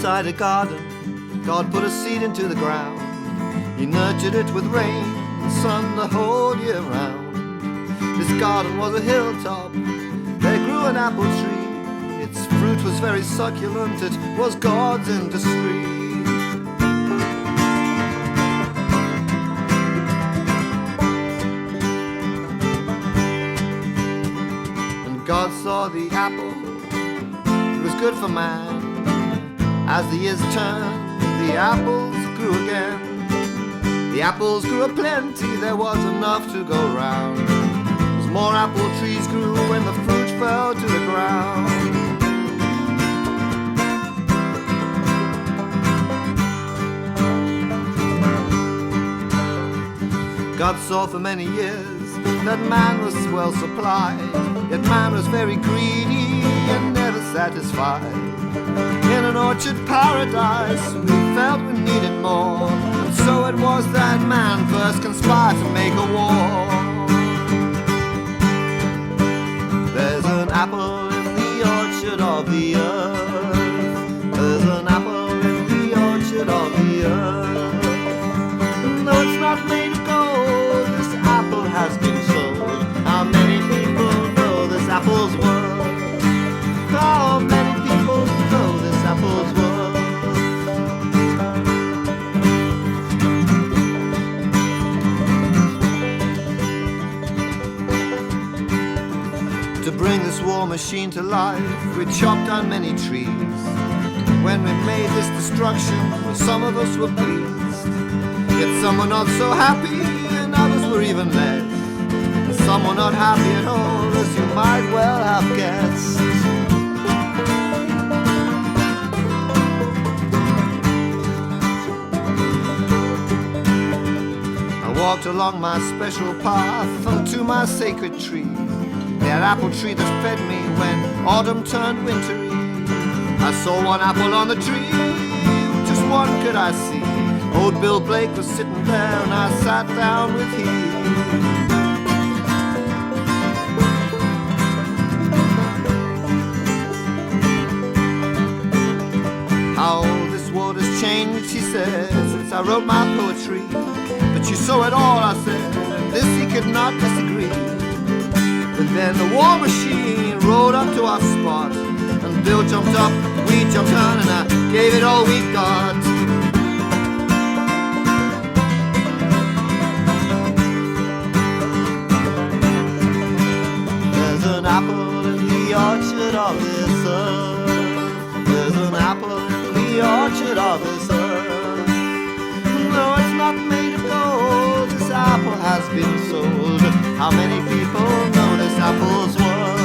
inside a garden, God put a seed into the ground. He nurtured it with rain and sun the whole year round. This garden was a hilltop, there grew an apple tree. Its fruit was very succulent, it was God's industry. And God saw the apple, it was good for man. As the years turned, the apples grew again. The apples grew aplenty, there was enough to go round. As more apple trees grew when the fruit fell to the ground. God saw for many years that man was well supplied, yet man was very greedy and never satisfied. In an orchard paradise, we felt we needed more, and so it was that man first conspired to make a war. There's an apple in the orchard of the earth. There's an apple in the orchard of the earth. And though it's not made of gold, this apple has been sold. How many people know this apple's worth? How many people know this apple's worth? To bring this war machine to life, we chopped down many trees. When we made this destruction, some of us were pleased. Yet some were not so happy, and others were even less. And some were not happy at all, as you might well have guessed. I walked along my special path unto my sacred tree, that apple tree that fed me when autumn turned wintry. I saw one apple on the tree, just one could I see. Old Bill Blake was sitting there and I sat down with him. How this world has changed, he said, since I wrote my poetry. But you saw it all, I said, and this he could not disagree. But then the war machine rolled up to our spot, and Bill jumped up, we jumped on, and I gave it all we got. There's an apple in the orchard of this earth. There's an apple in the orchard of this earth. No, it's not made of gold, this apple has been sold. How many people know this apple's worth?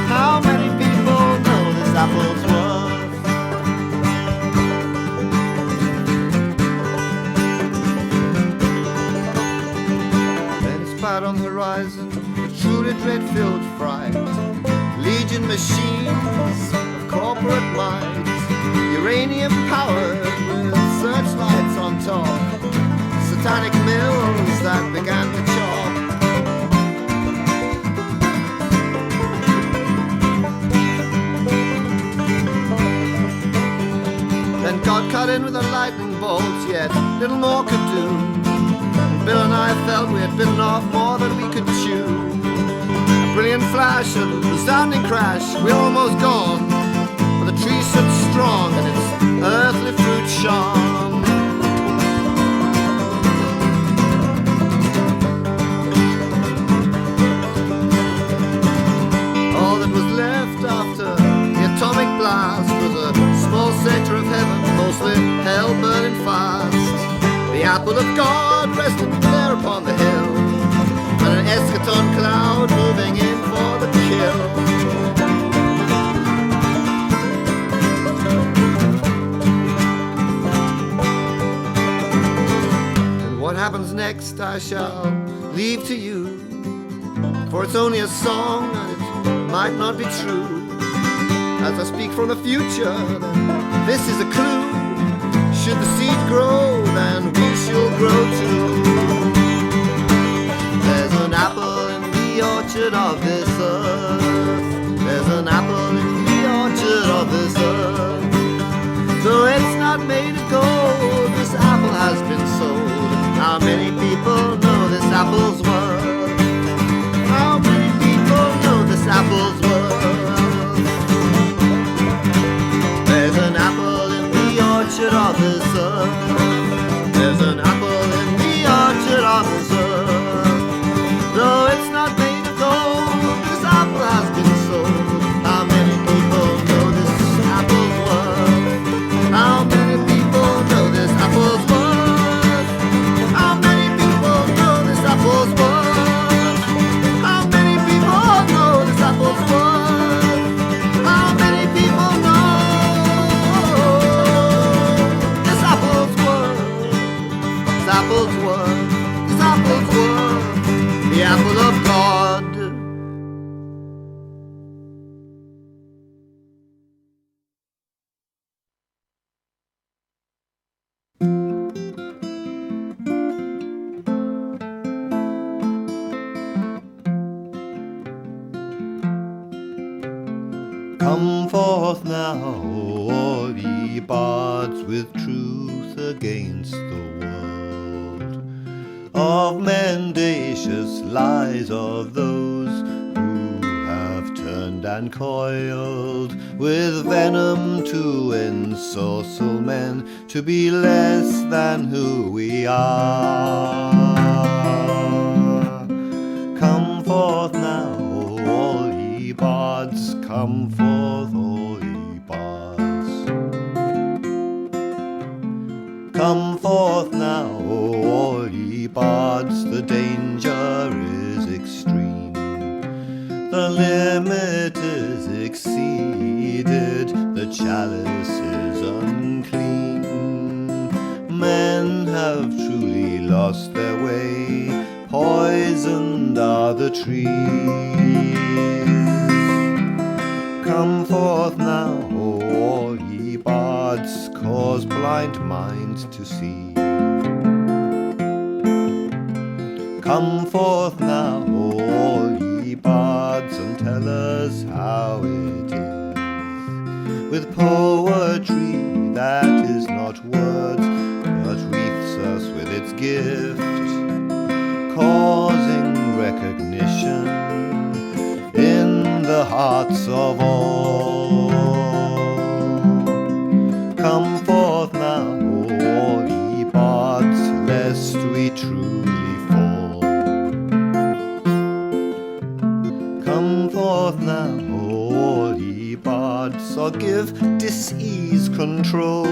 How many people know this apple's worth? Then spied on the horizon a truly dread-filled fright. Legion machines of corporate might, uranium-powered with searchlights on top. Satanic mills that began to chop. Then God cut in with a lightning bolt, yet little more could do. And Bill and I felt we had bitten off more than we could chew. A brilliant flash, a resounding crash, we're almost gone. But the tree stood strong and its earthly fruit shone. Atomic blast was a small sector of heaven, mostly hell burning fast. The apple of God rested there upon the hill, and an eschaton cloud moving in for the kill. And what happens next I shall leave to you, for it's only a song and it might not be true. As I speak from the future, then this is a clue. Should the seed grow, then we shall grow too. There's an apple in the orchard of this earth. There's an apple in the orchard of this earth. not made of gold. This apple has been sold. How many people know this apple's worth? How many people know this apple's worth? There's an apple in the orchard of this earth. There's an apple in the orchard of this earth. Though it's not made of gold, this apple has been sold. How many people know this apple's worth? How many people know this apple's worth? How many people know this apple's worth? How many people know this apple's worth? How many people know this apple's worth? This apple's worth. This apple's worth. The apple of God. Come forth now, all ye bards, with truth against the world, of mendacious lies of those who have turned and coiled, with venom to ensorcel men, to be less than who we are. Come forth now, all ye bards, come forth, all ye bards. Come forth now, all ye bards, the danger is extreme. The limit is exceeded, the chalice is unclean. Men have truly lost their way, poisoned are the trees. Come forth now, all ye bards, cause blind minds to see. Come forth now, all ye bards, and tell us how it is, with poetry that is not words, but wreaths us with its gift, causing recognition in the hearts of all. Come forth now, all ye bards, lest we truly fall. Come forth now, all ye bards, or give disease control,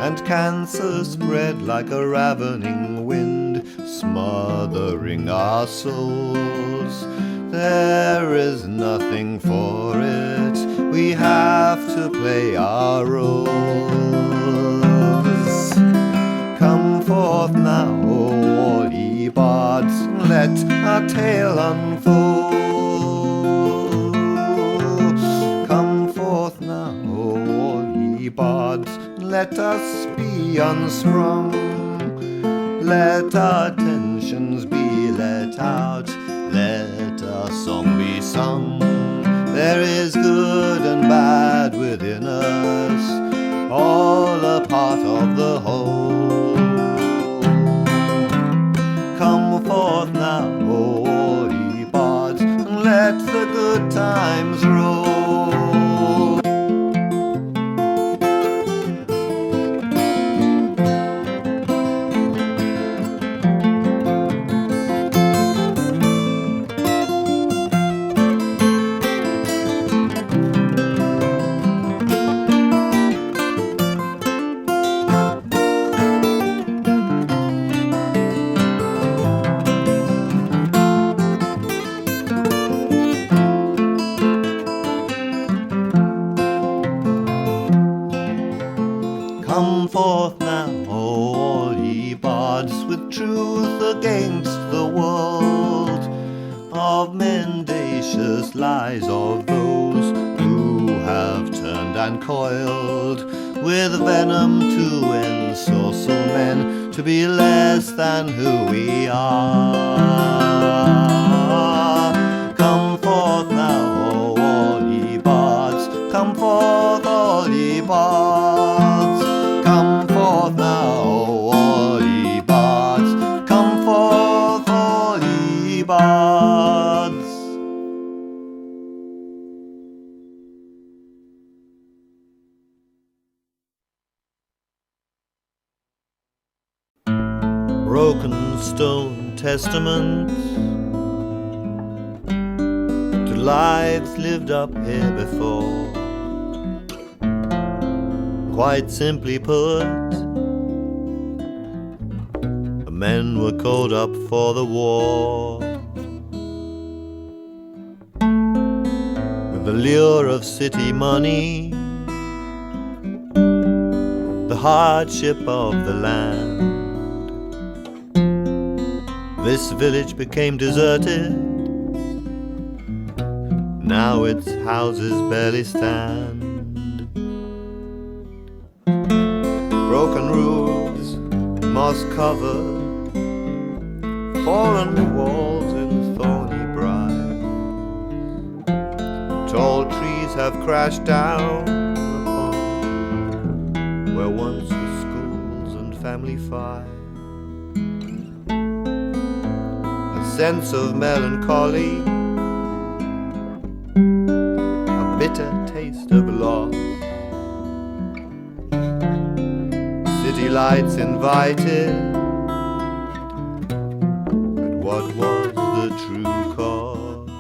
and cancer spread like a ravening wind, smothering our souls. There is nothing for it, we have to play our roles. Come forth now, all ye bards, let our tale unfold. Come forth now, all ye bards, let us be unsprung. Let our tensions be let out, let our song be sung. There is good and bad within us, all a part of the whole. Come forth now, all ye bards, and let the good times roll. Come forth now, all ye bards, with truth against the world, of mendacious lies of those who have turned and coiled, with venom to ensorcel men, to be less than who we are. Come forth now, all ye bards, come forth, all ye bards. the Bards. Broken stone testaments to lives lived up here before. Quite simply put, the men were called up for the war. With the lure of city money, the hardship of the land, this village became deserted. Now its houses barely stand. Broken roofs, moss covered, fallen walls in thorny briar. Tall trees have crashed down upon where once were schools and family fire. Sense of melancholy, a bitter taste of loss. City lights invited, but what was the true cost?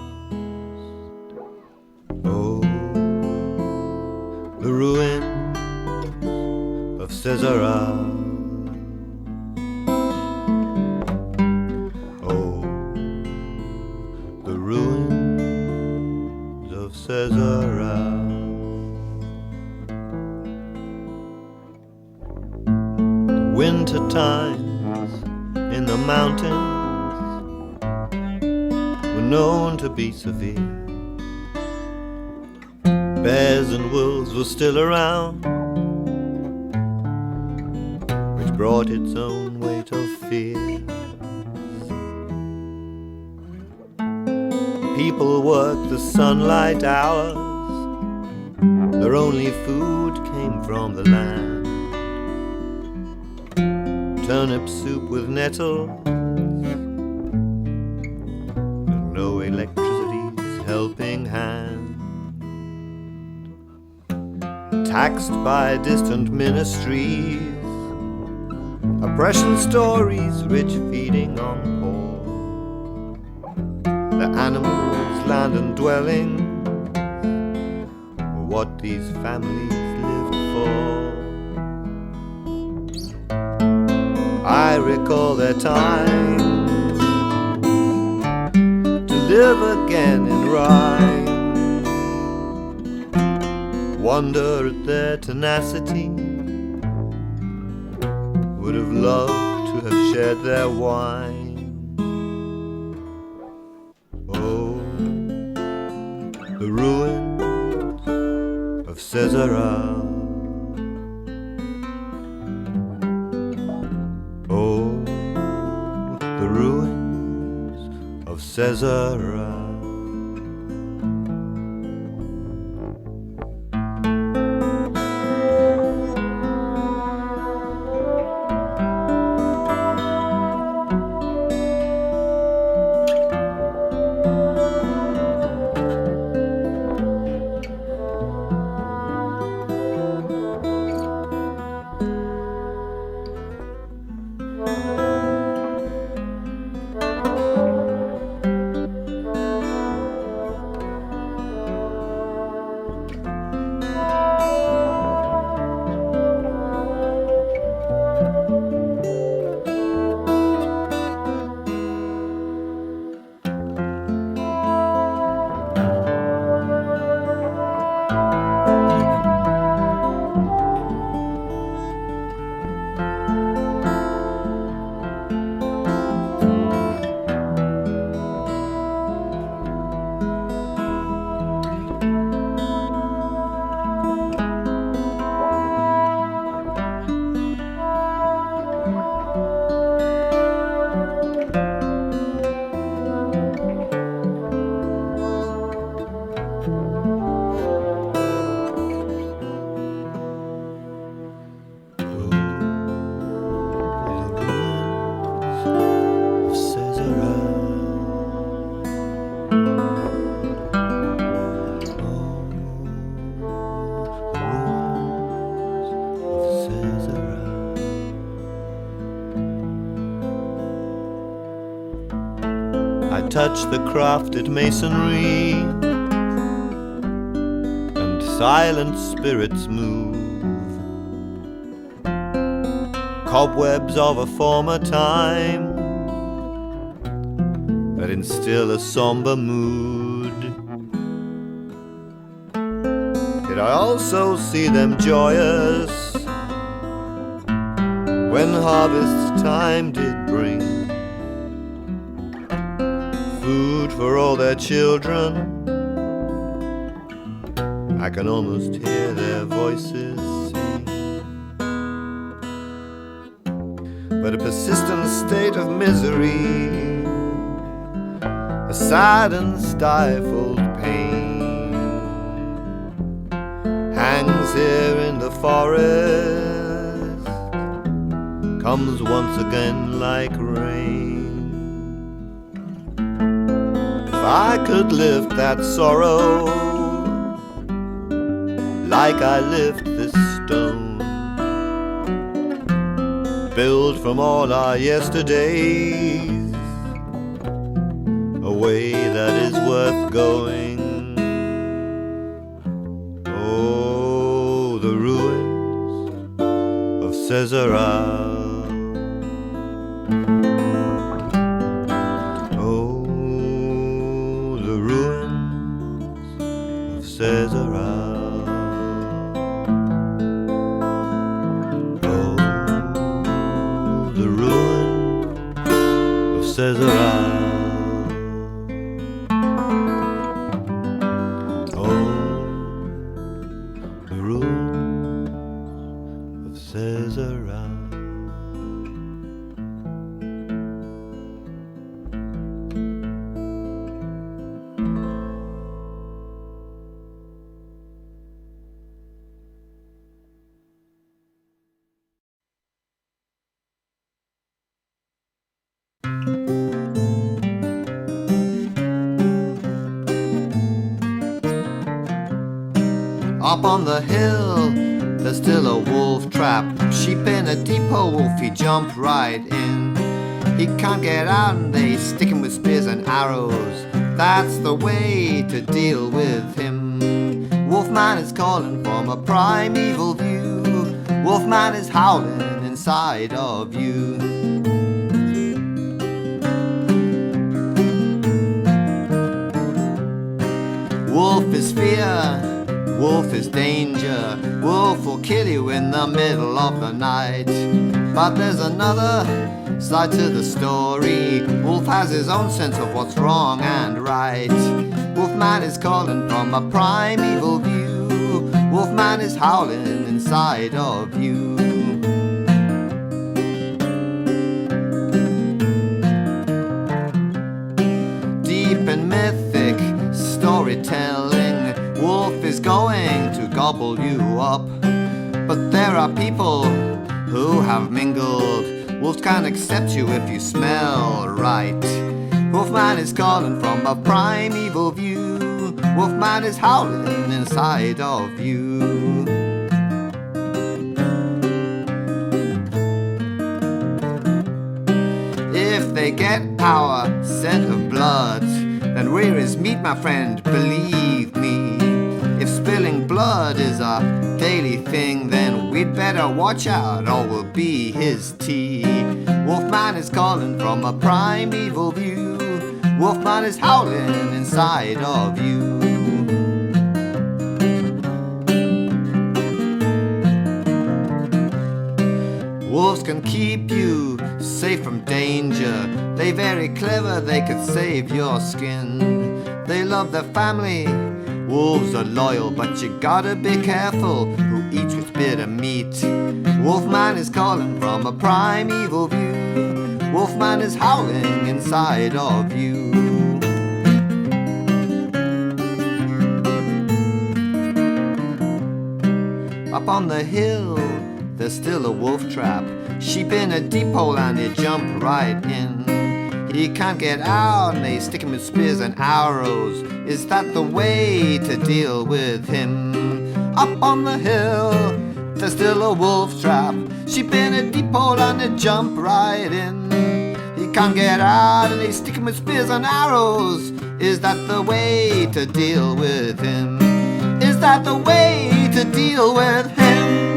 Oh, the ruins of Cezeral. Ruins of Cezeral. Winter times in the mountains were known to be severe. Bears and wolves were still around, which brought its own weight of fear. People worked the sunlight hours, their only food came from the land. Turnip soup with nettles, and no electricity's helping hand. Taxed by distant ministries, oppression stories rich feeding on poor. The animals, land and dwelling were what these families lived for. I recall their time to live again in rhyme. Wonder at their tenacity, would have loved to have shared their wine. The ruins of Cezeral. Oh, the ruins of Cezeral. I touch the crafted masonry, and silent spirits move, cobwebs of a former time that instill a somber mood. Yet I also see them joyous when harvest time did bring food for all their children. I can almost hear their voices sing. But a persistent state of misery, a sad and stifled pain, hangs here in the forest, comes once again like rain. If I could lift that sorrow like I lift this stone, build from all our yesterdays a way that is worth going. Oh, the ruins of Cezeral. Oh, the ruins of Cezeral. Oh, the ruins of Cezeral. Up on the hill, there's still a wolf trap. Sheep in a depot, Wolfie jumped right in. He can't get out and they stick him with spears and arrows. That's the way to deal with him. Wolfman is calling from a primeval view. Wolfman is howling inside of you. Wolf is fear, wolf is danger. Wolf will kill you in the middle of the night. But there's another side to the story. Wolf has his own sense of what's wrong and right. Wolfman is calling from a primeval view. Wolfman is howling inside of you. Deep and mythic storytelling, wolf is going to gobble you up. But there are people who have mingled. Wolves can't accept you if you smell right. Wolfman is calling from a primeval view. Wolfman is howling inside of you. If they get our scent of blood, then we're his meat, my friend, believe me. If spilling blood is a daily thing, then we'd better watch out or we'll be his tea. Wolfman is calling from a primeval view. Wolfman is howling inside of you. Wolves can keep you safe from danger. They very clever, they could save your skin. They love their family. Wolves are loyal, but you gotta be careful who eats which bit of meat. Wolfman is calling from a primeval view. Wolfman is howling inside of you. Up on the hill, there's still a wolf trap. Sheep in a deep hole and they jump right in. He can't get out and they stick him with spears and arrows. Is that the way to deal with him? Up on the hill, there's still a wolf trap. Sheep in a deep hole and they jump right in. He can't get out and they stick him with spears and arrows. Is that the way to deal with him? Is that the way to deal with him?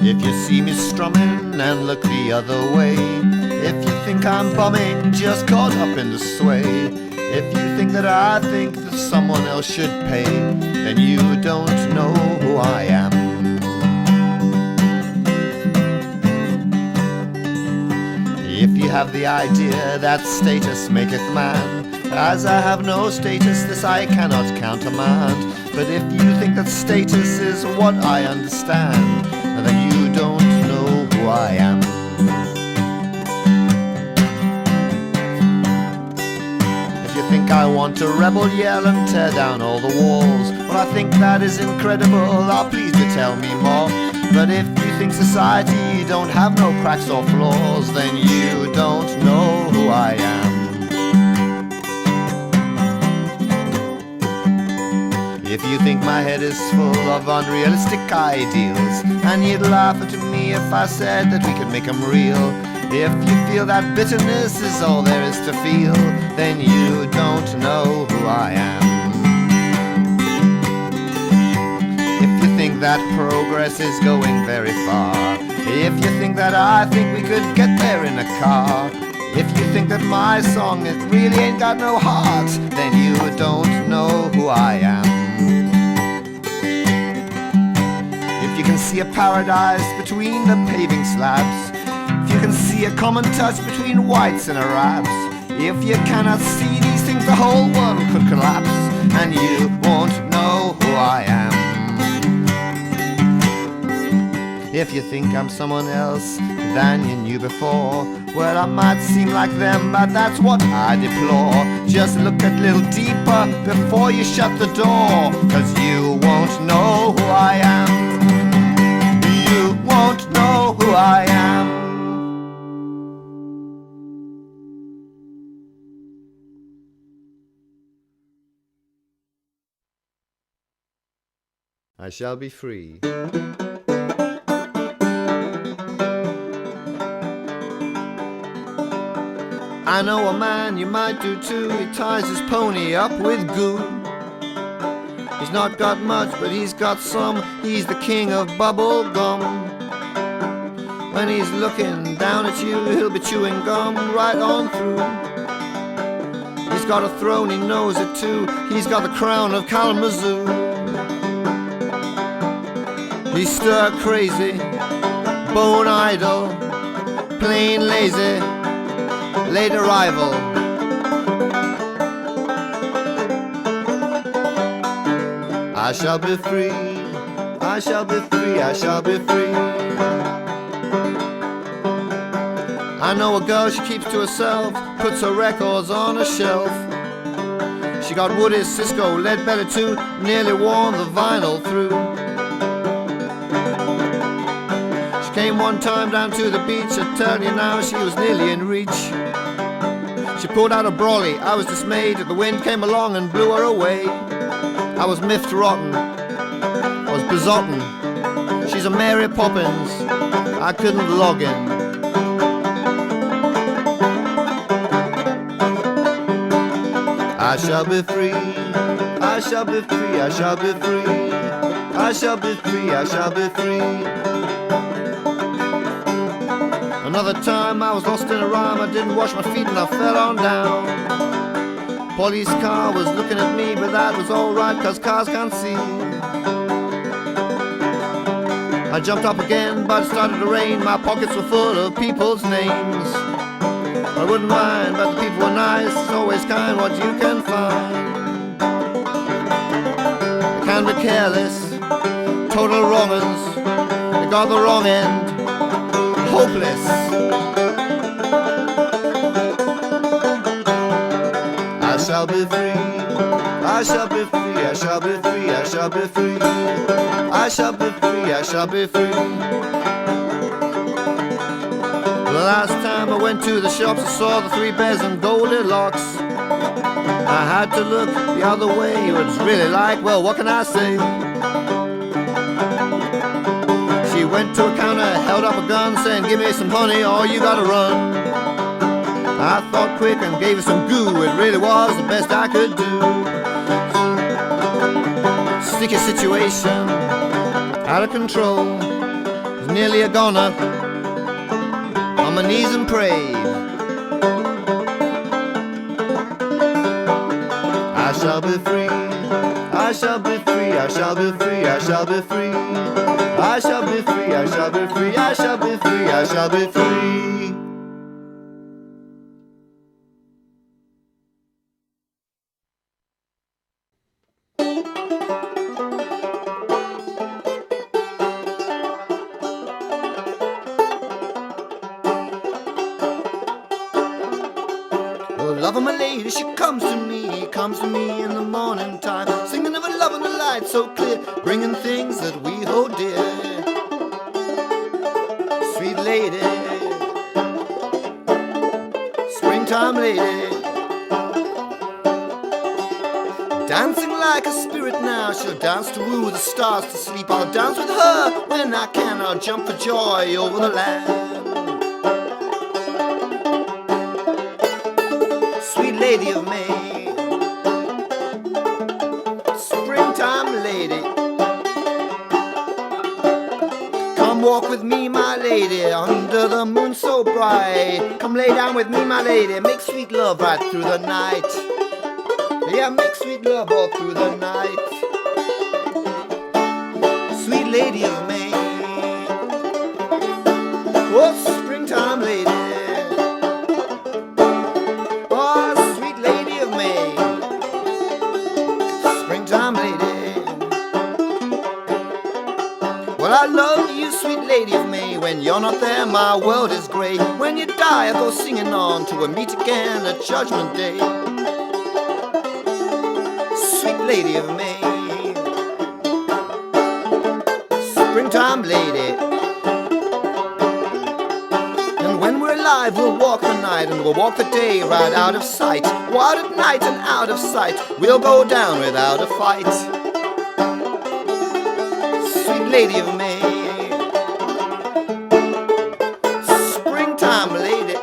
If you see me strumming and look the other way, if you think I'm bumming, just caught up in the sway, if you think that I think that someone else should pay, then you don't know who I am. If you have the idea that status maketh man, as I have no status, this I cannot countermand. But if you think that status is what I understand, then you don't know who I am. If you think I want to rebel, yell and tear down all the walls, well, I think that is incredible, please do tell me more. But if you think society don't have no cracks or flaws, then you don't know who I am. If you think my head is full of unrealistic ideals, and you'd laugh at me if I said that we could make them real, if you feel that bitterness is all there is to feel, then you don't know who I am. If you think that progress is going very far, if you think that I think we could get there in a car, if you think that my song it really ain't got no heart, then you don't know who I am. If you can see a paradise between the paving slabs, if you can see a common touch between whites and Arabs, if you cannot see these things, the whole world could collapse, and you won't know who I am. If you think I'm someone else than you knew before, well, I might seem like them, but that's what I deplore. Just look a little deeper before you shut the door, 'cause you won't know who I am. You won't know who I am. I shall be free. I know a man you might do too, he ties his pony up with goo. He's not got much, but he's got some, he's the king of bubble gum. When he's looking down at you, he'll be chewing gum right on through. He's got a throne, he knows it too, he's got the crown of Kalamazoo. He's stir crazy, bone idle, plain lazy, late arrival. I shall be free, I shall be free, I shall be free. I know a girl, she keeps to herself, puts her records on a shelf. She got Woody, Cisco, Ledbetter too, nearly worn the vinyl through. She came one time down to the beach, I tell you now, she was nearly in reach. She pulled out a brolly, I was dismayed, the wind came along and blew her away. I was miffed rotten, I was besotten, she's a Mary Poppins, I couldn't log in. I shall be free, I shall be free, I shall be free, I shall be free, I shall be free. Another time I was lost in a rhyme, I didn't wash my feet and I fell on down. Police car was looking at me, but that was alright, 'cause cars can't see. I jumped up again, but it started to rain, my pockets were full of people's names. I wouldn't mind, but the people were nice, always kind, what you can find. They can be careless, total wrong-uns, they got the wrong end, hopeless. I shall be free, I shall be free, I shall be free, I shall be free, I shall be free, I shall be free. The last time I went to the shops, I saw the three bears and Goldilocks. I had to look the other way. It was really like, well, what can I say? She went to a counter, held up a gun, saying, give me some honey or you gotta run. I thought quick and gave her some goo. It really was the best I could do. Sticky situation, out of control. Was nearly a goner. On my knees and prayed. I shall be free. I shall be free. I shall be free. I shall be free. I shall be free. I shall be free. I shall be free. I shall be free. Love of my lady, she comes to me in the morning time, singing of a love and a light so clear, bringing things that we hold dear. Sweet lady, springtime lady, dancing like a spirit now, she'll dance to woo the stars to sleep. I'll dance with her when I can, I'll jump for joy over the land. Lady of May, springtime lady, come walk with me, my lady, under the moon so bright. Come lay down with me, my lady, make sweet love right through the night. Yeah, make sweet love all through the night. Sweet lady of May, oh springtime lady. I love you, sweet lady of May. When you're not there, my world is grey. When you die, I go singing on till we meet again at Judgment Day. Sweet lady of May, springtime lady. And when we're alive, we'll walk the night, and we'll walk the day right out of sight. Out at night and out of sight, we'll go down without a fight. Sweet lady of May, springtime lady,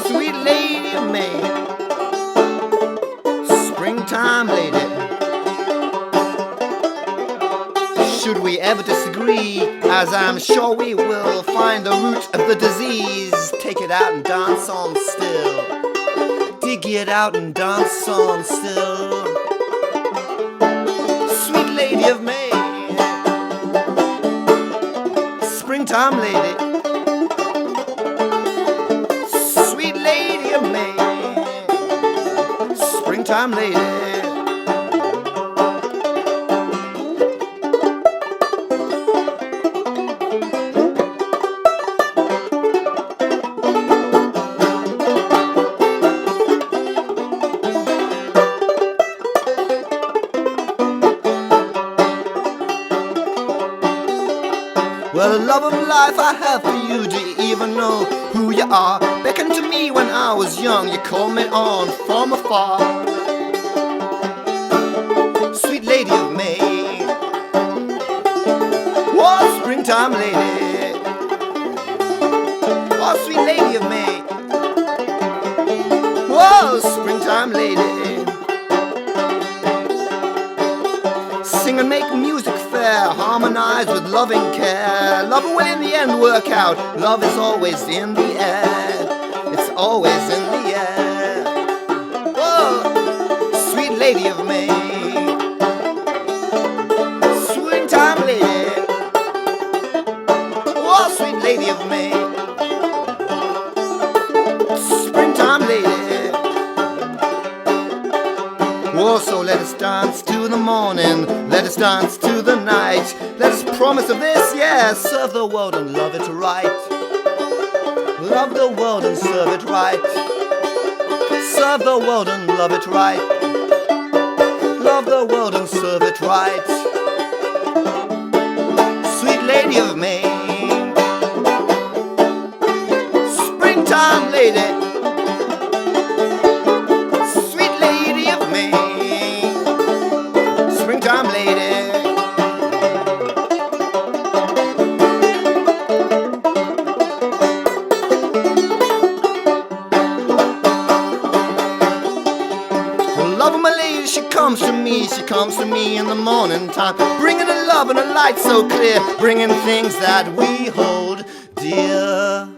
sweet lady of May, springtime lady. Should we ever disagree, as I'm sure we will, find the root of the disease, take it out and dance on still. Dig it out and dance on still. Lady of May, springtime lady, sweet lady of May, springtime lady. Well, the love of life I have for you, do you even know who you are? Beckoned to me when I was young, you called me on from afar. Sweet lady of May, oh, springtime lady, oh, sweet lady of May, oh, springtime lady. Sing and make music fair, harmonize with loving care. Love will in the end work out. Love is always in the air. It's always in the air. Oh, sweet lady of May, springtime lady. Oh, sweet lady of May, springtime lady. Oh, so let us dance to the morning, let us dance to the night. Let us promise of this, yes, serve the world and love it right. Love the world and serve it right. Serve the world and love it right. Love the world and serve it right. Sweet lady of May, springtime lady, comes to me in the morning time, bringing a love and a light so clear, bringing things that we hold dear.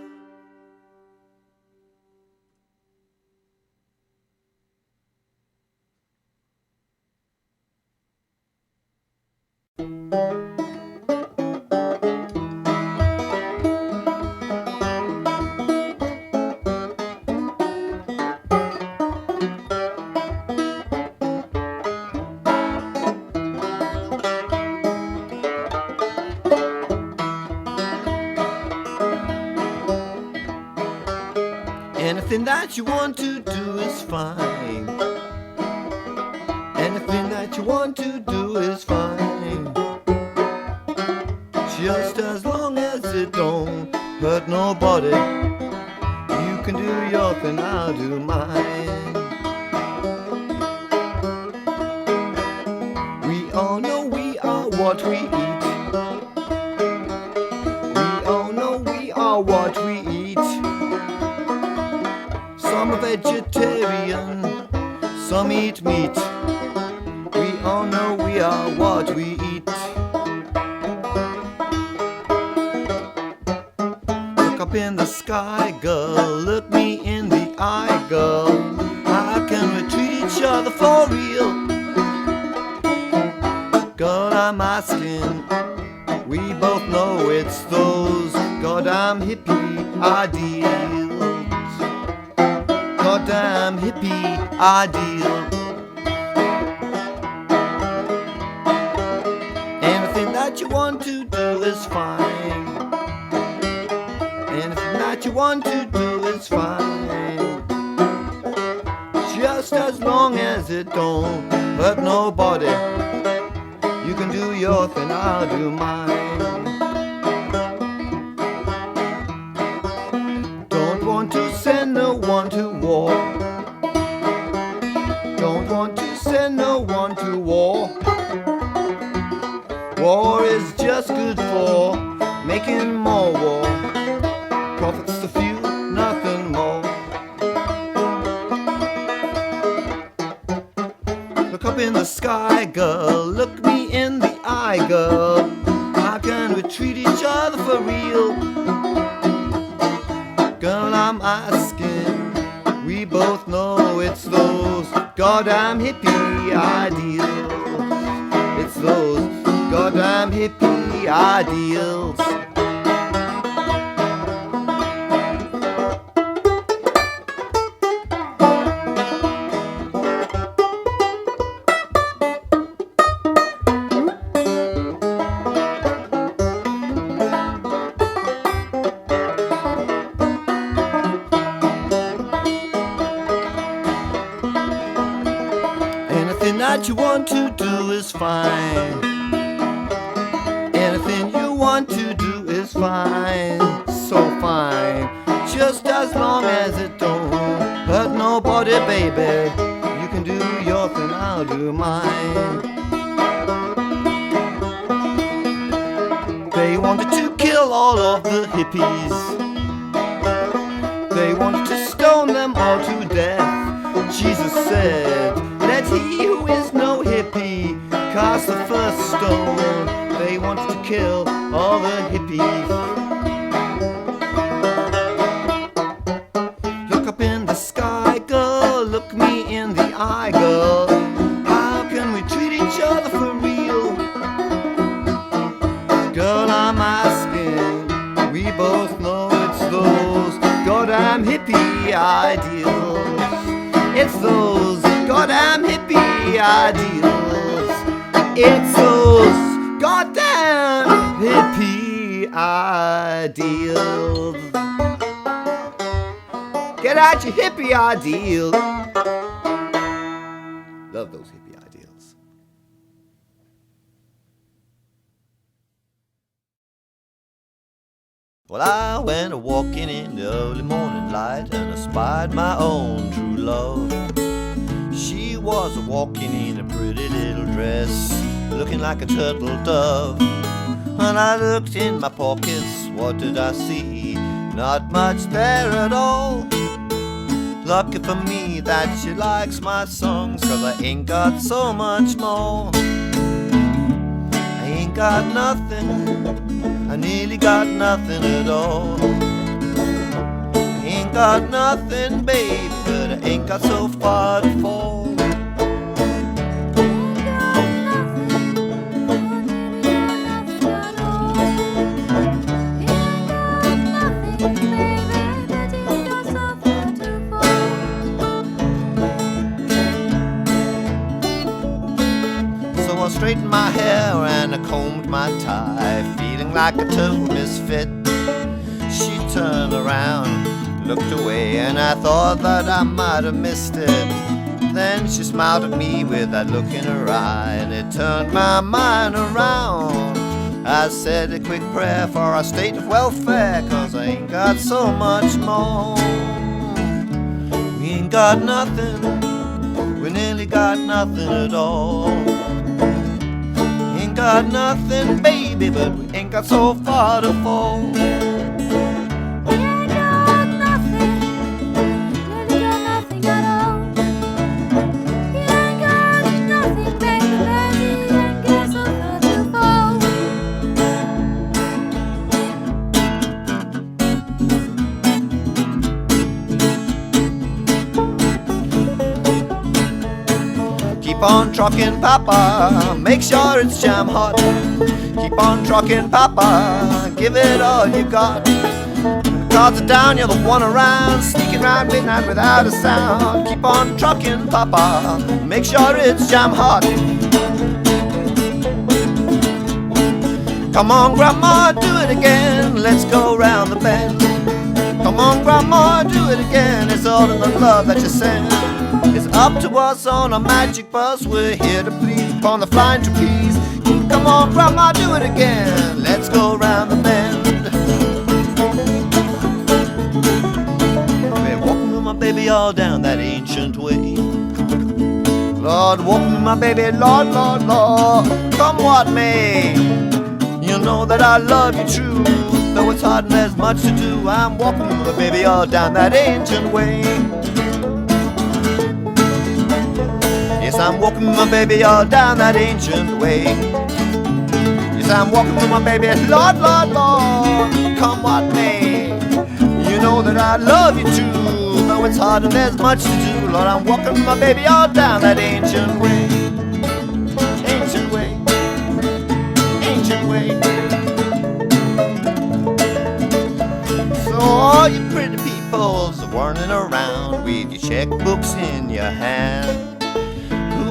Anything that you want to do is fine. Anything that you want to do is fine. Just as long as it don't hurt nobody. You can do your thing, I'll do mine. We all know we are what we eat. We all know we are what we eat. Some are vegetarian, some eat meat. We all know we are what we eat. Look up in the sky, girl, look me in the eye, girl. How can we treat each other for real? Girl, I'm asking, we both know it's those goddamn hippie ideals. Goddamn hippie ideal. Anything that you want to do is fine. Anything that you want to do is fine. Just as long as it don't hurt nobody. You can do your thing, I'll do mine. Don't want to send no one to war. Don't want to send no one to war. War is just good for making more war. Profits the few, nothing more. Look up in the sky, girl, look me in the eye, girl. How can we treat each other for real? Girl, I'm asking, we both know it's those goddamn hippie ideals. It's those goddamn hippie ideals. Anything that you want to do is fine. Anything you want to do is fine. So fine. Just as long as it don't hurt nobody, baby. You can do your thing, I'll do mine. They wanted to kill all of the hippies. They wanted to stone them all to death. Jesus said, let he who is no hippie cast the first stone. They wanted to kill all the hippies. Look up in the sky, girl, look me in the eye, girl. How can we treat each other for real? Girl, I'm asking, we both know it's those goddamn hippie ideals. It's those goddamn hippie ideals. It's those goddamn hippie ideals. Get out your hippie ideals. Love those hippie ideals. Well, I went a-walking in the early morning light, and I spied my own true love. She was a-walking in a pretty little dress, looking like a turtle dove. And I looked in my pockets, what did I see? Not much there at all. Lucky for me that she likes my songs, 'cause I ain't got so much more. I ain't got nothing, I nearly got nothing at all. I ain't got nothing, baby, but I ain't got so far to fall. I straightened my hair and I combed my tie, feeling like a total misfit. She turned around, looked away, and I thought that I might have missed it. Then she smiled at me with that look in her eye, and it turned my mind around. I said a quick prayer for our state of welfare, 'cause I ain't got so much more. We ain't got nothing, we nearly got nothing at all. Got nothing, baby, but we ain't got so far to fall. We ain't got nothing, really got nothing at all. We ain't got nothing, baby, baby, ain't got so far to fall. Keep on trucking, Papa, make sure it's jam hot. Keep on trucking, Papa, give it all you got. The cards are down, you're the one around, sneaking around midnight without a sound. Keep on trucking, Papa, make sure it's jam hot. Come on, Grandma, do it again, let's go round the bend. Come on, Grandma, do it again, it's all in the love that you send. It's up to us on a magic bus, we're here to please upon the flying trapeze. Come on, Grandma, do it again, let's go round the bend. We're walking with my baby all down that ancient way. Lord, walking with my baby, Lord, Lord, Lord, come what may. You know that I love you true, though it's hard and there's much to do. I'm walking with my baby all down that ancient way. Yes, I'm walking with my baby all down that ancient way. Yes, I'm walking with my baby, Lord, Lord, Lord, come what may. You know that I love you too, though it's hard and there's much to do. Lord, I'm walking with my baby all down that ancient way. Ancient way. Ancient way. So all you pretty peoples are running around with your checkbooks in your hand.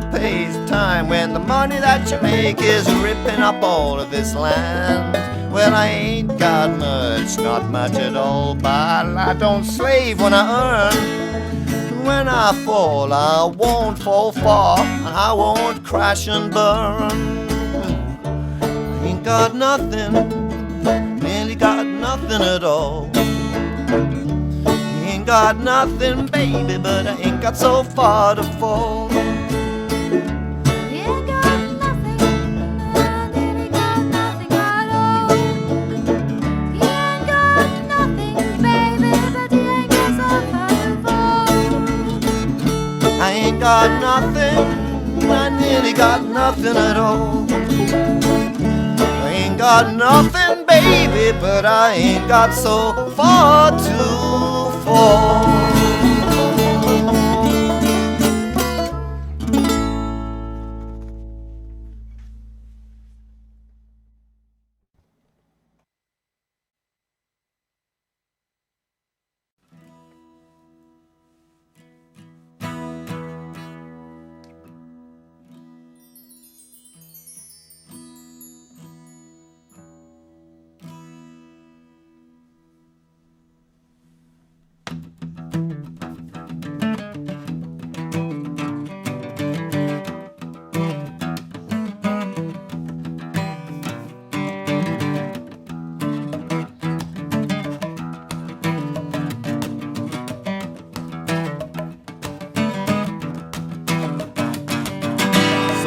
Pays time when the money that you make is ripping up all of this land. Well, I ain't got much, not much at all, but I don't slave when I earn. When I fall, I won't fall far, and I won't crash and burn. I ain't got nothing, nearly got nothing at all. Ain't got nothing, baby, but I ain't got so far to fall. Got nothing, I nearly got nothing at all. I ain't got nothing, baby, but I ain't got so far to fall.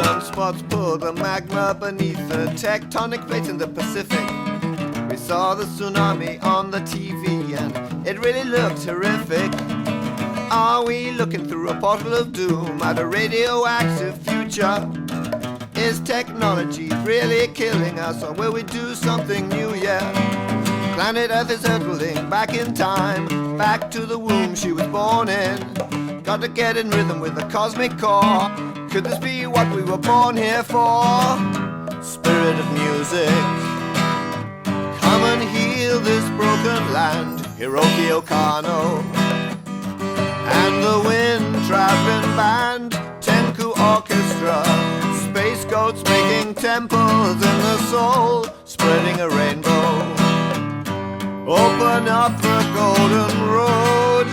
Sunspots pull the magma beneath the tectonic plates in the Pacific. We saw the tsunami on the TV and it really looked horrific. Are we looking through a portal of doom at a radioactive future? Is technology really killing us, or will we do something new? Yeah, planet Earth is hurtling back in time, back to the womb she was born in. Got to get in rhythm with the cosmic core. Could this be what we were born here for? Spirit of music, come and heal this broken land. Hiroki Okano and the wind traveling band, Tenku Orchestra, space goats making temples in the soul, spreading a rainbow. Open up the golden road.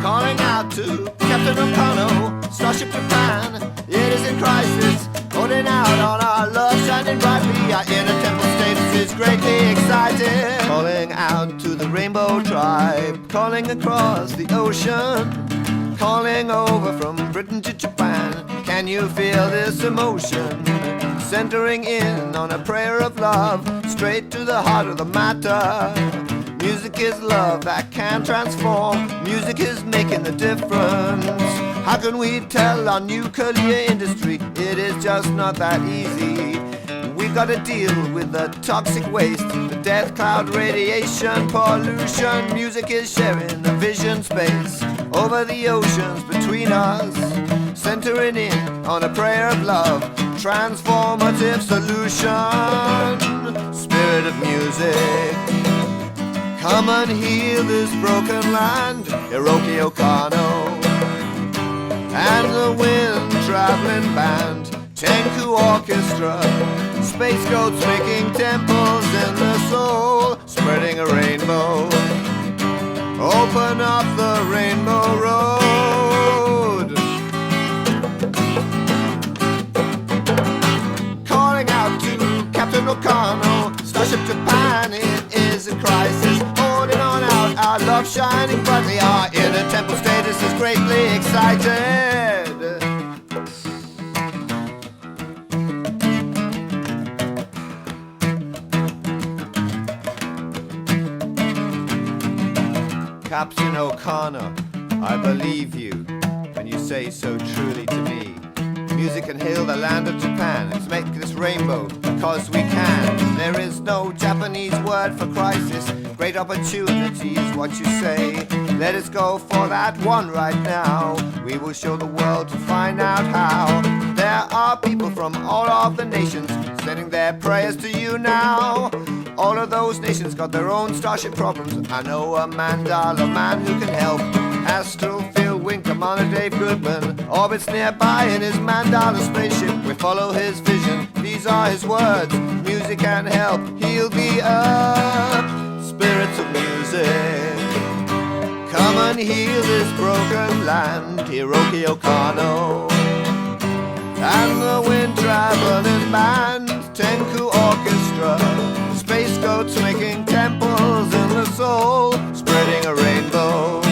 Calling out to Captain Okano, Starship Japan, it is in crisis. Holding out on our love, shining brightly. Our inner temple status is greatly excited. Calling out to the Rainbow Tribe, calling across the ocean, calling over from Britain to Japan. Can you feel this emotion? Centering in on a prayer of love, straight to the heart of the matter. Music is love that can transform. Music is making the difference. How can we tell our nuclear industry it is just not that easy? We've got to deal with the toxic waste, the death cloud, radiation, pollution. Music is sharing the vision space over the oceans between us, centering in on a prayer of love, transformative solution. Spirit of music, come and heal this broken land. Hiroki Okano and the wind traveling band, Tenku Orchestra, space goats making temples in the soul, spreading a rainbow. Open up the rainbow road. Calling out to Captain Okano, Starship Japan, it is a crisis. Holding on out, our love shining brightly. Our inner temple status is greatly excited. Captain Okano, I believe you when you say so truly to me. Music can heal the land of Japan. Let's make this rainbow because we can. There is no Japanese word for crisis. Great opportunity is what you say. Let us go for that one right now. We will show the world to find out how. There are people from all of the nations sending their prayers to you now. All of those nations got their own starship problems. I know a mandala man who can help. Astral Field Wing Commander Dave Goodman orbits nearby in his mandala spaceship. We follow his vision, these are his words. Music can help heal the earth. Spirits of music, come and heal this broken land. Hiroki Okano and the wind traveling band, Tenku Orchestra, space goats making temples in the soul, spreading a rainbow.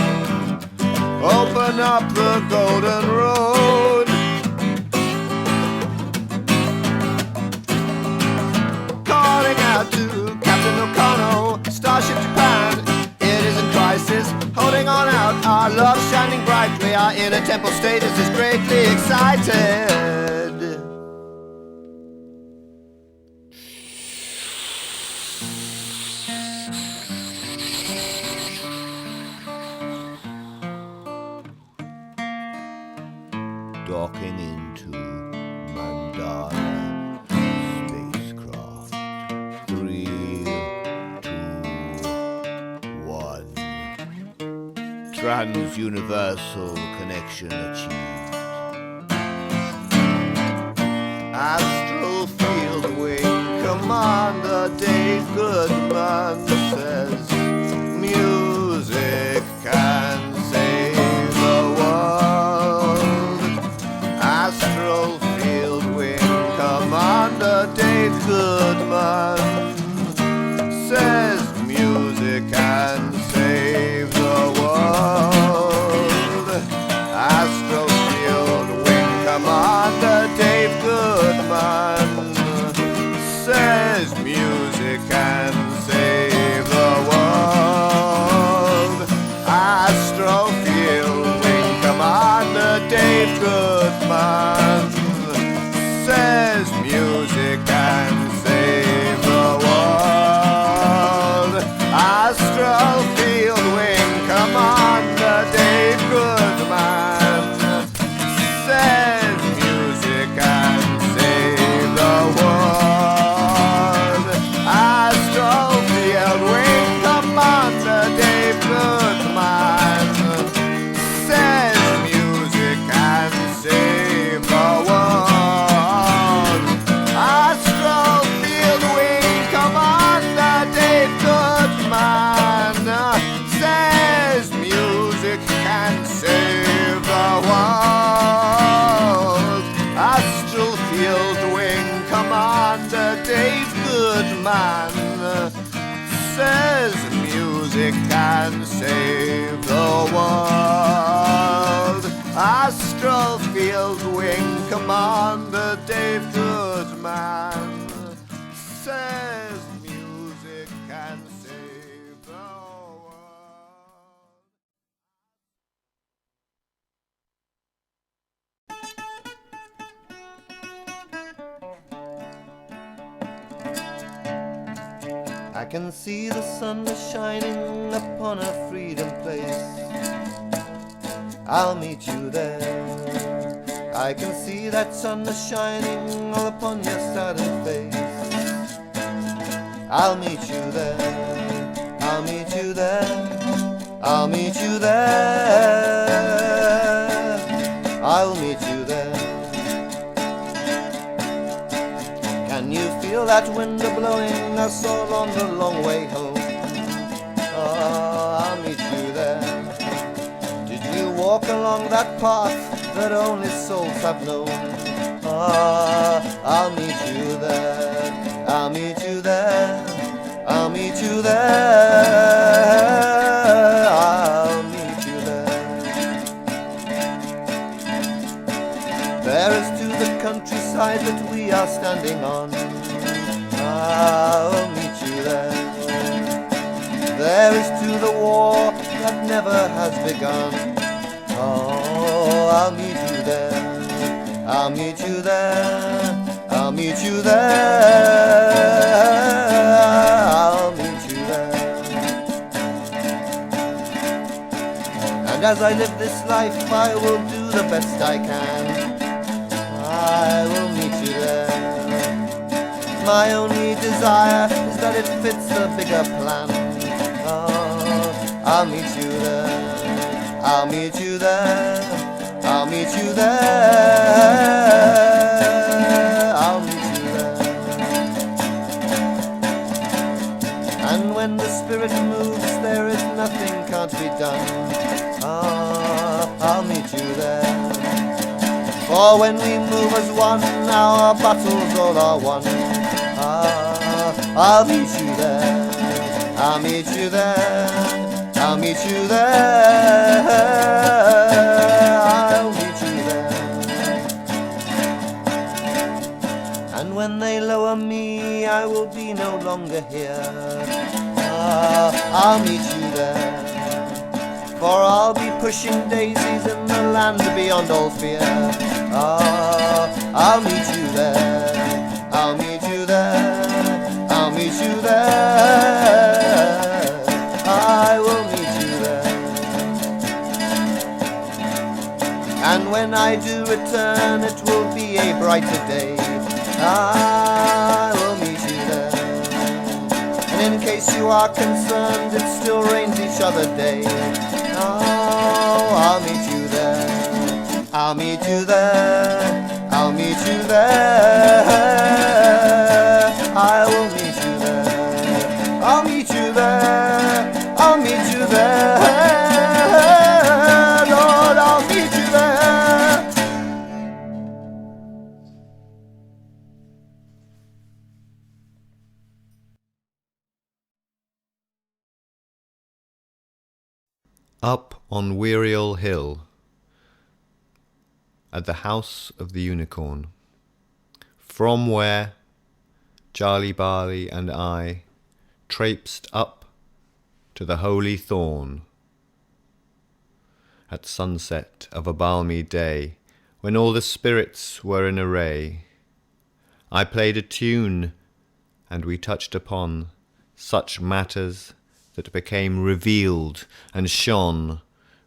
Open up the golden road. Calling out to Captain Okano, Starship Japan, it is in crisis. Holding on out, our love shining brightly. Our inner temple status is greatly excited. Docking into Mandala spacecraft. 3, 2, 1. Trans-universal connection achieved. Astral Field Wing Commander Dave Goodman says music can save the world. Astral Field Wing Commander Dave Goodman says music can save the world. Astral Field Wing Commander Dave Goodman says music can save the world. good man says music can save the world. Astral Field Wing Commander Dave Goodman says music can save the world. Astral Field Wing Commander Dave Goodman says music can save the world. Astral Field Wing Commander Dave Goodman says music can save the world. Astral Field Wing Commander Dave Goodman says music can save the world. Astral Field Wing Commander Dave Goodman says music can save the world. I can see the sun shining upon a freedom place. I'll meet you there. I can see that sun shining all upon your saddened face. I'll meet you there. I'll meet you there. I'll meet you there. I'll meet you there. Can you feel that wind blowing us all on the long way home? Oh, I'll meet you there. Did you walk along that path that only souls have known? Oh, I'll meet you there. I'll meet you there. I'll meet you there. I'll meet you there. There is to the countryside that we are standing on. I'll meet you there. There is to the war that never has begun. Oh, I'll meet you there. I'll meet you there. I'll meet you there. I'll meet you there. And as I live this life, I will do the best I can. I will meet you there. My only desire is that it fits the bigger plan. Oh, I'll meet you there. I'll meet you there. I'll meet you there. I'll meet you there. And when the spirit moves, there is nothing can't be done. Oh, I'll meet you there. For when we move as one, our battles all are won. I'll meet you there. I'll meet you there. I'll meet you there. I'll meet you there. And when they lower me, I will be no longer here. I'll meet you there. For I'll be pushing daisies in the land beyond all fear. I'll meet you there. I'll meet you there. I'll meet you there. I will meet you there. And when I do return, it will be a brighter day. I will meet you there. And in case you are concerned, it still rains each other day. Oh, I'll meet you there. I'll meet you there. I'll meet you there. I will meet you there. I'll meet you there. I'll meet you there. Lord, I'll meet you there. Up on Wearyall Hill, at the house of the unicorn, from where Charlie Barley and I traipsed up to the holy thorn. At sunset of a balmy day, when all the spirits were in array, I played a tune, and we touched upon such matters that became revealed and shone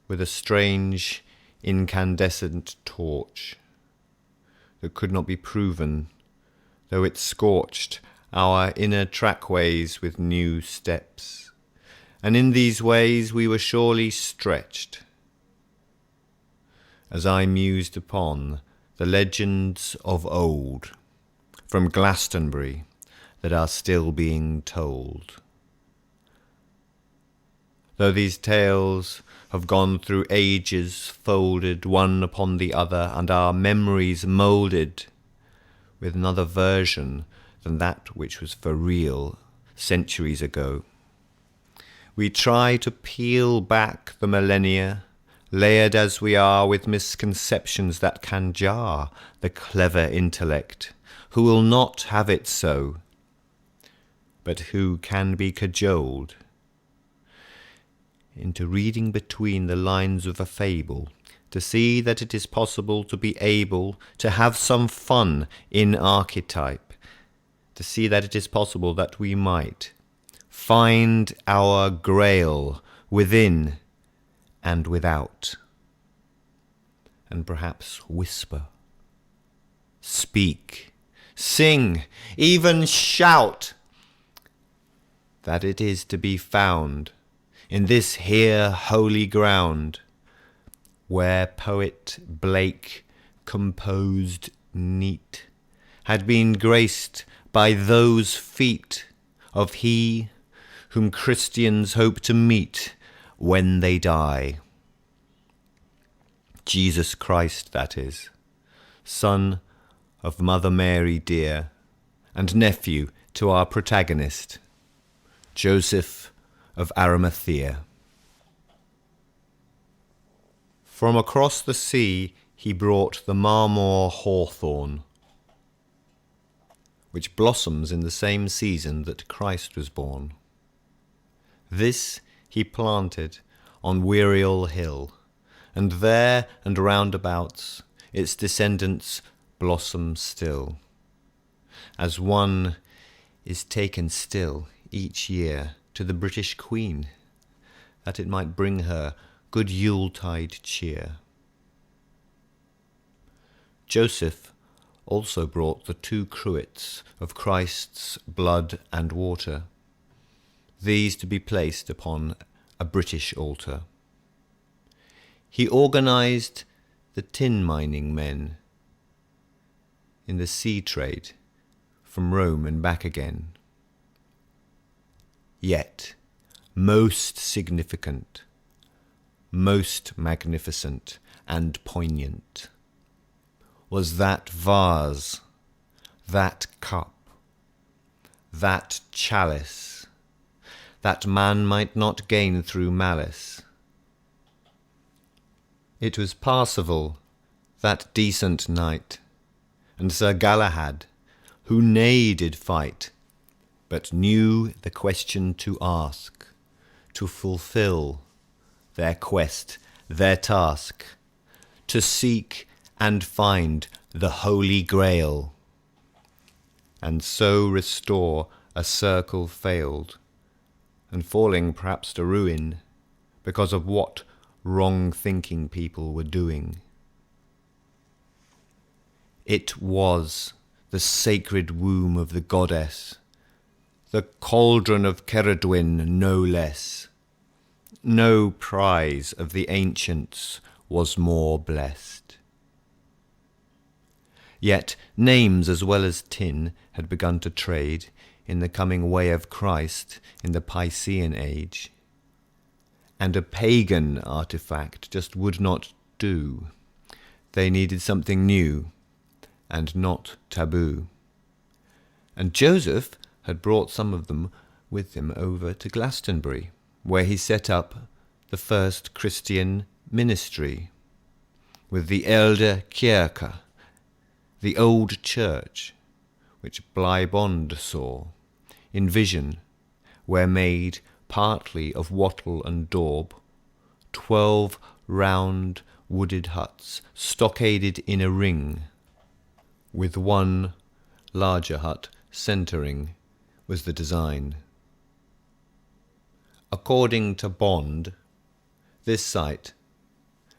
with a strange incandescent torch that could not be proven, though it scorched our inner trackways with new steps. And in these ways we were surely stretched, as I mused upon the legends of old from Glastonbury that are still being told. Though these tales have gone through ages, folded one upon the other, and our memories moulded with another version than that which was for real centuries ago, we try to peel back the millennia, layered as we are with misconceptions that can jar the clever intellect, who will not have it so, but who can be cajoled into reading between the lines of a fable, to see that it is possible to be able to have some fun in archetype, to see that it is possible that we might find our grail within and without, and perhaps whisper, speak, sing, even shout, that it is to be found in this here holy ground, where poet Blake composed neat, had been graced by those feet of he whom Christians hope to meet when they die. Jesus Christ, that is, son of Mother Mary dear, and nephew to our protagonist, Joseph of Arimathea. From across the sea he brought the marmor hawthorn, which blossoms in the same season that Christ was born. This he planted on Wearyall Hill, and there and roundabouts its descendants blossom still, as one is taken still each year to the British Queen, that it might bring her good Yuletide cheer. Joseph also brought the 2 cruets of Christ's blood and water, these to be placed upon a British altar. He organised the tin mining men in the sea trade from Rome and back again. Yet, most significant, most magnificent and poignant was that vase, that cup, that chalice, that man might not gain through malice. It was Parzival, that decent knight, and Sir Galahad, who nay did fight, but knew the question to ask, to fulfil their quest, their task, to seek and find the Holy Grail, and so restore a circle failed, and falling perhaps to ruin because of what wrong-thinking people were doing. It was the sacred womb of the goddess, the cauldron of Ceridwen no less. No prize of the ancients was more blessed. Yet names as well as tin had begun to trade in the coming way of Christ in the Piscean age, and a pagan artifact just would not do. They needed something new and not taboo. And Joseph had brought some of them with him over to Glastonbury, where he set up the first Christian ministry, with the Elde Kirke, the old church, which Bleibond saw, in vision, where made partly of wattle and daub, 12 round wooded huts, stockaded in a ring, with one larger hut centering, was the design. According to Bond, this site,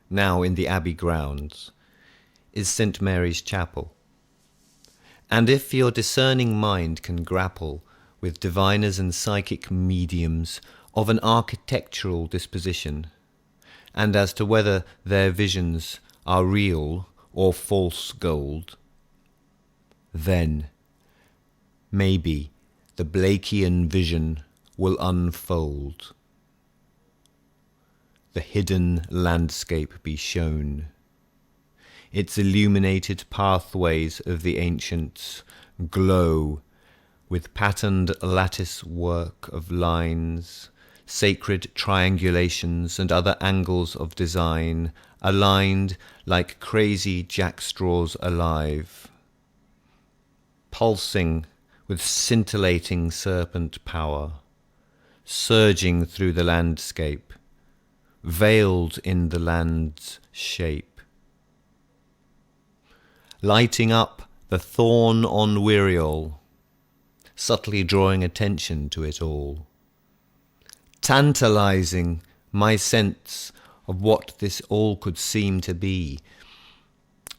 now in the Abbey grounds, is St. Mary's Chapel. And if your discerning mind can grapple with diviners and psychic mediums of an architectural disposition, and as to whether their visions are real or false gold, then maybe the Blakean vision will unfold, the hidden landscape be shown, its illuminated pathways of the ancients glow with patterned lattice work of lines, sacred triangulations and other angles of design, aligned like crazy jackstraws alive, pulsing with scintillating serpent power, surging through the landscape, veiled in the land's shape, lighting up the thorn on Wearyall, subtly drawing attention to it all, tantalizing my sense of what this all could seem to be,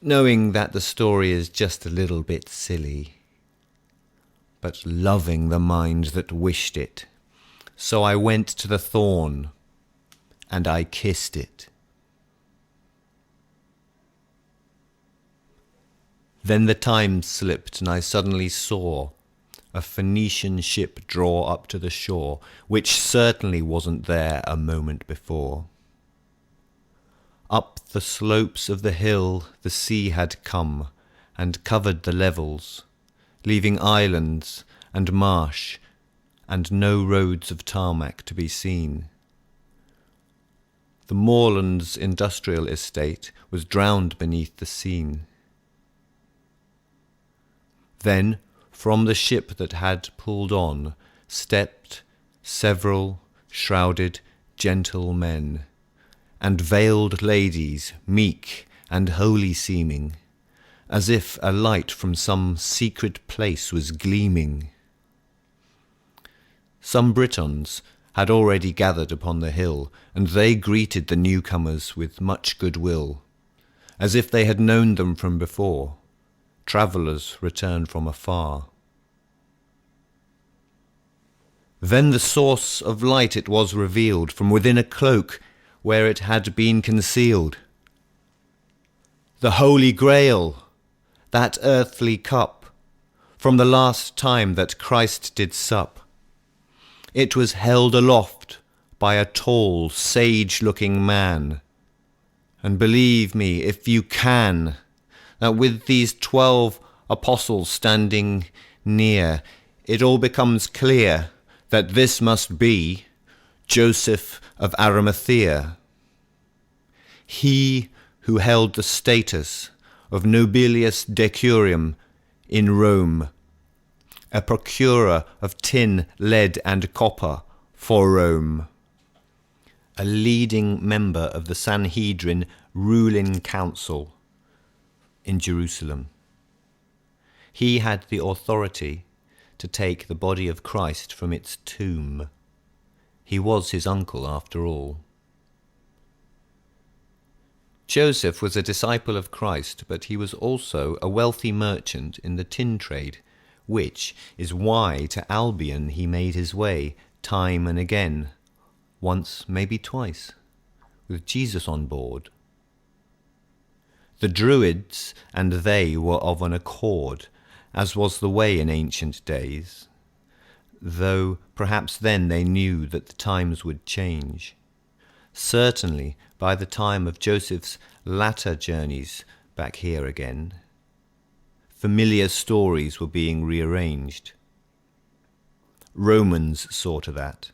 knowing that the story is just a little bit silly, but loving the mind that wished it. So I went to the thorn, and I kissed it. Then the time slipped, and I suddenly saw a Phoenician ship draw up to the shore, which certainly wasn't there a moment before. Up the slopes of the hill the sea had come, and covered the levels, leaving islands and marsh, and no roads of tarmac to be seen. The moorland's industrial estate was drowned beneath the scene. Then, from the ship that had pulled on, stepped several shrouded gentle men, and veiled ladies, meek and holy seeming, as if a light from some secret place was gleaming. Some Britons had already gathered upon the hill, and they greeted the newcomers with much goodwill, as if they had known them from before, travellers returned from afar. Then the source of light it was revealed from within a cloak where it had been concealed. The Holy Grail, that earthly cup, from the last time that Christ did sup. It was held aloft by a tall, sage-looking man. And believe me, if you can, that with these 12 apostles standing near, it all becomes clear that this must be Joseph of Arimathea. He who held the status of nobilius decurium in Rome, a procurer of tin, lead and copper for Rome, a leading member of the Sanhedrin ruling council in Jerusalem. He had the authority to take the body of Christ from its tomb. He was his uncle after all. Joseph was a disciple of Christ, but he was also a wealthy merchant in the tin trade, which is why to Albion he made his way time and again, once, maybe twice, with Jesus on board. The Druids and they were of an accord, as was the way in ancient days, though perhaps then they knew that the times would change. Certainly, by the time of Joseph's latter journeys back here again, familiar stories were being rearranged. Romans saw to that.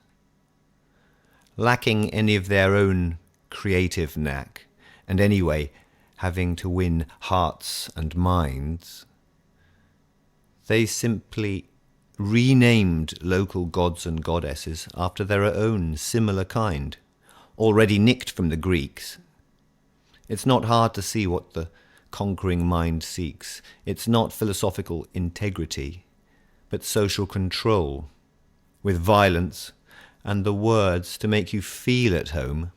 Lacking any of their own creative knack, and anyway having to win hearts and minds, they simply renamed local gods and goddesses after their own similar kind, already nicked from the Greeks. It's not hard to see what the conquering mind seeks. It's not philosophical integrity, but social control, with violence and the words to make you feel at home.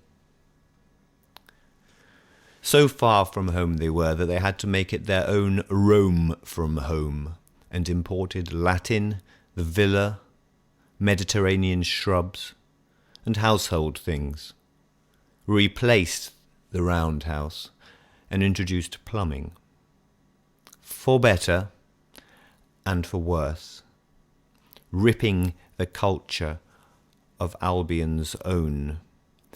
So far from home they were that they had to make it their own Rome from home, and imported Latin, the villa, Mediterranean shrubs, and household things, replaced the roundhouse, and introduced plumbing. For better and for worse, ripping the culture of Albion's own,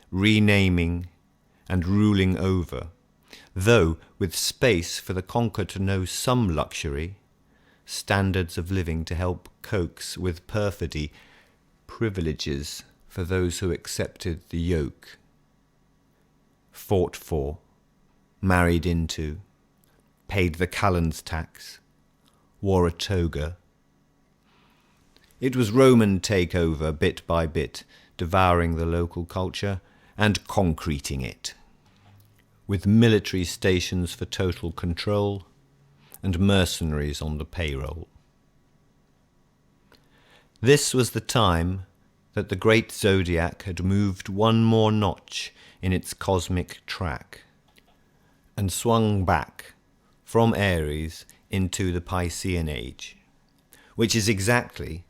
renaming and ruling over, though with space for the conquered to know some luxury, standards of living to help coax with perfidy, privileges for those who accepted the yoke, fought for, married into, paid the Callan's tax, wore a toga. It was Roman takeover bit by bit, devouring the local culture and concreting it, with military stations for total control and mercenaries on the payroll. This was the time that the great zodiac had moved one more notch in its cosmic track and swung back from Aries into the Piscean age, which is exactly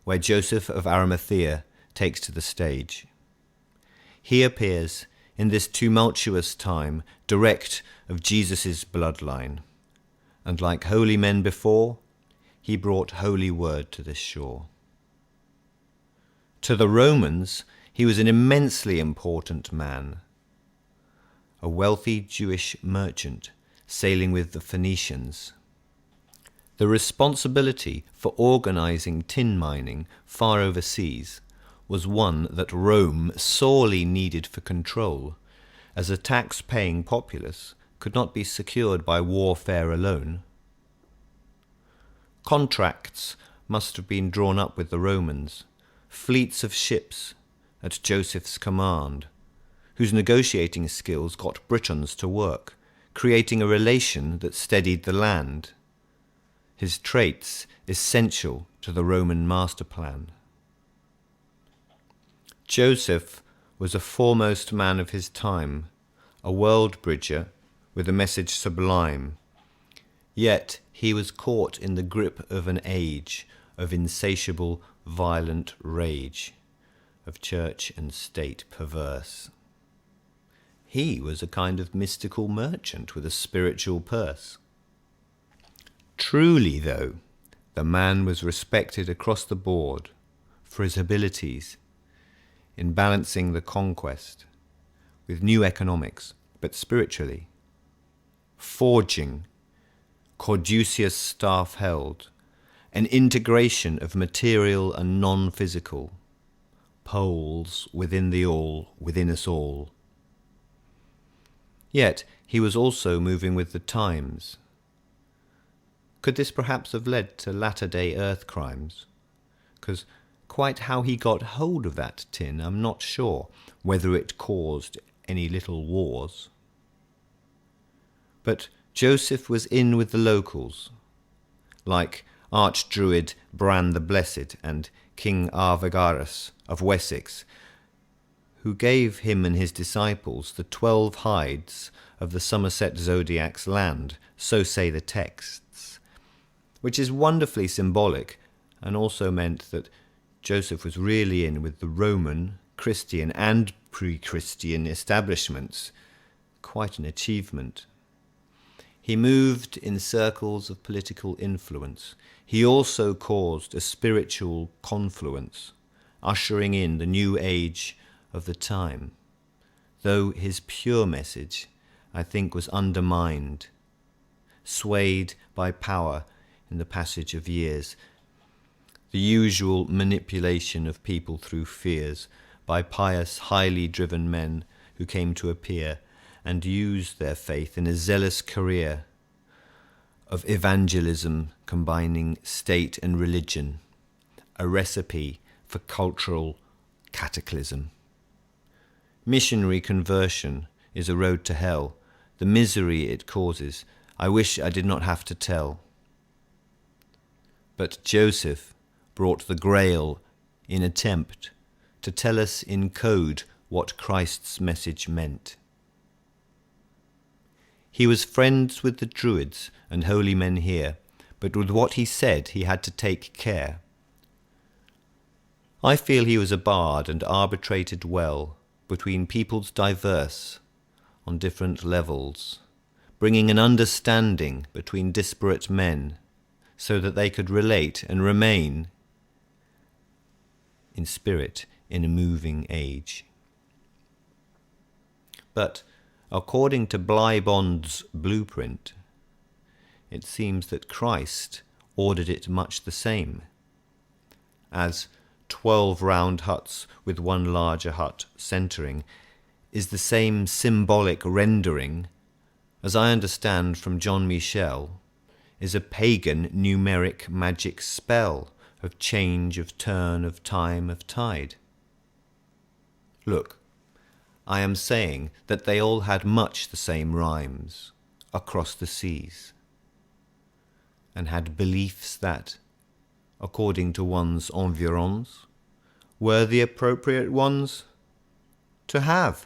where Joseph of Arimathea takes to the stage. He appears in this tumultuous time direct of Jesus' bloodline, and like holy men before, he brought holy word to this shore. To the Romans, he was an immensely important man, a wealthy Jewish merchant sailing with the Phoenicians. The responsibility for organizing tin mining far overseas was one that Rome sorely needed for control, as a tax-paying populace could not be secured by warfare alone. Contracts must have been drawn up with the Romans, fleets of ships at Joseph's command, whose negotiating skills got Britons to work, creating a relation that steadied the land. His traits essential to the Roman master plan. Joseph was a foremost man of his time, a world bridger with a message sublime. Yet he was caught in the grip of an age of insatiable, violent rage, of church and state perverse. He was a kind of mystical merchant with a spiritual purse. Truly, though, the man was respected across the board for his abilities in balancing the conquest with new economics, but spiritually. Forging, Corduceus staff held, an integration of material and non-physical, poles within the all, within us all. Yet he was also moving with the times. Could this perhaps have led to latter-day earth crimes? Because quite how he got hold of that tin, I'm not sure, whether it caused any little wars. But Joseph was in with the locals, like Archdruid Bran the Blessed and King Arvigarus of Wessex, who gave him and his disciples the 12 hides of the Somerset Zodiac's land, so say the texts, which is wonderfully symbolic and also meant that Joseph was really in with the Roman, Christian and pre-Christian establishments. Quite an achievement. He moved in circles of political influence. He also caused a spiritual confluence, ushering in the new age of the time, though his pure message, I think, was undermined, swayed by power in the passage of years, the usual manipulation of people through fears by pious, highly driven men who came to appear and used their faith in a zealous career of evangelism combining state and religion, a recipe for cultural cataclysm. Missionary conversion is a road to hell, the misery it causes, I wish I did not have to tell. But Joseph brought the Grail in attempt to tell us in code what Christ's message meant. He was friends with the Druids and holy men here, but with what he said he had to take care. I feel he was a bard and arbitrated well between peoples diverse on different levels, bringing an understanding between disparate men so that they could relate and remain in spirit in a moving age. But according to Bleibond's blueprint, it seems that Christ ordered it much the same, as 12 round huts with one larger hut centering is the same symbolic rendering, as I understand from John Michel, is a pagan numeric magic spell of change, of turn, of time, of tide. Look, I am saying that they all had much the same rhymes across the seas, and had beliefs that, according to one's environs, were the appropriate ones to have.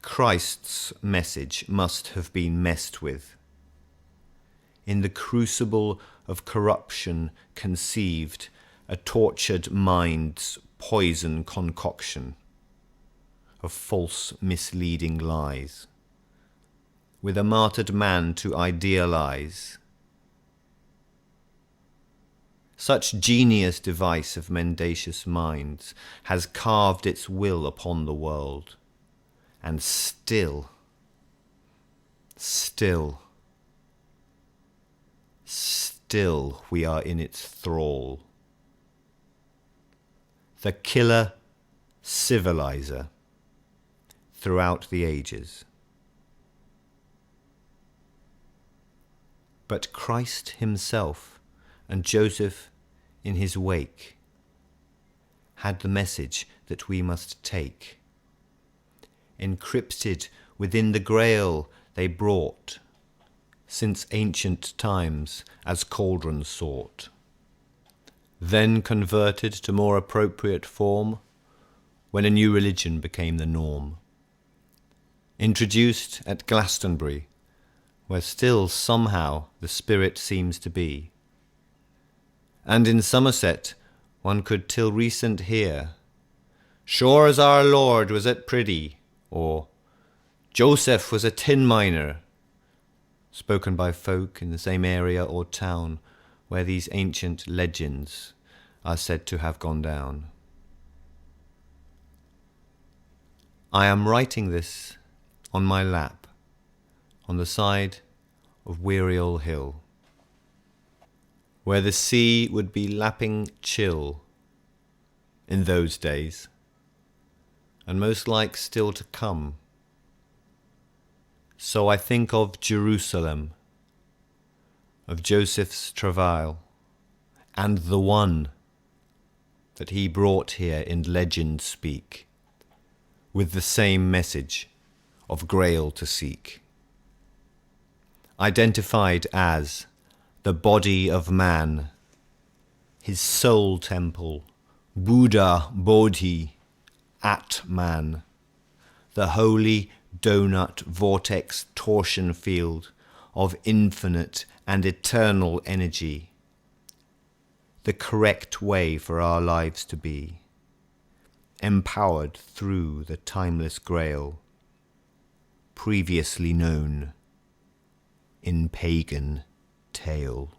Christ's message must have been messed with. In the crucible of corruption conceived a tortured mind's poison concoction of false misleading lies, with a martyred man to idealize. Such genius device of mendacious minds has carved its will upon the world, and still we are in its thrall. The killer civilizer throughout the ages. But Christ himself and Joseph in his wake had the message that we must take. Encrypted within the Grail they brought, since ancient times as cauldrons sought, then converted to more appropriate form when a new religion became the norm. Introduced at Glastonbury, where still somehow the spirit seems to be. And in Somerset one could till recent hear, "Sure as our Lord was at Priddy," or "Joseph was a tin miner," spoken by folk in the same area or town where these ancient legends are said to have gone down. I am writing this on my lap, on the side of Wearyall Hill, where the sea would be lapping chill in those days, and most like still to come. So I think of Jerusalem, of Joseph's travail, and the one that he brought here in legend speak, with the same message of Grail to seek. Identified as the body of man, his soul temple, Buddha Bodhi, Atman, the holy donut vortex torsion field of infinite and eternal energy, the correct way for our lives to be, empowered through the timeless Grail, previously known in pagan tale.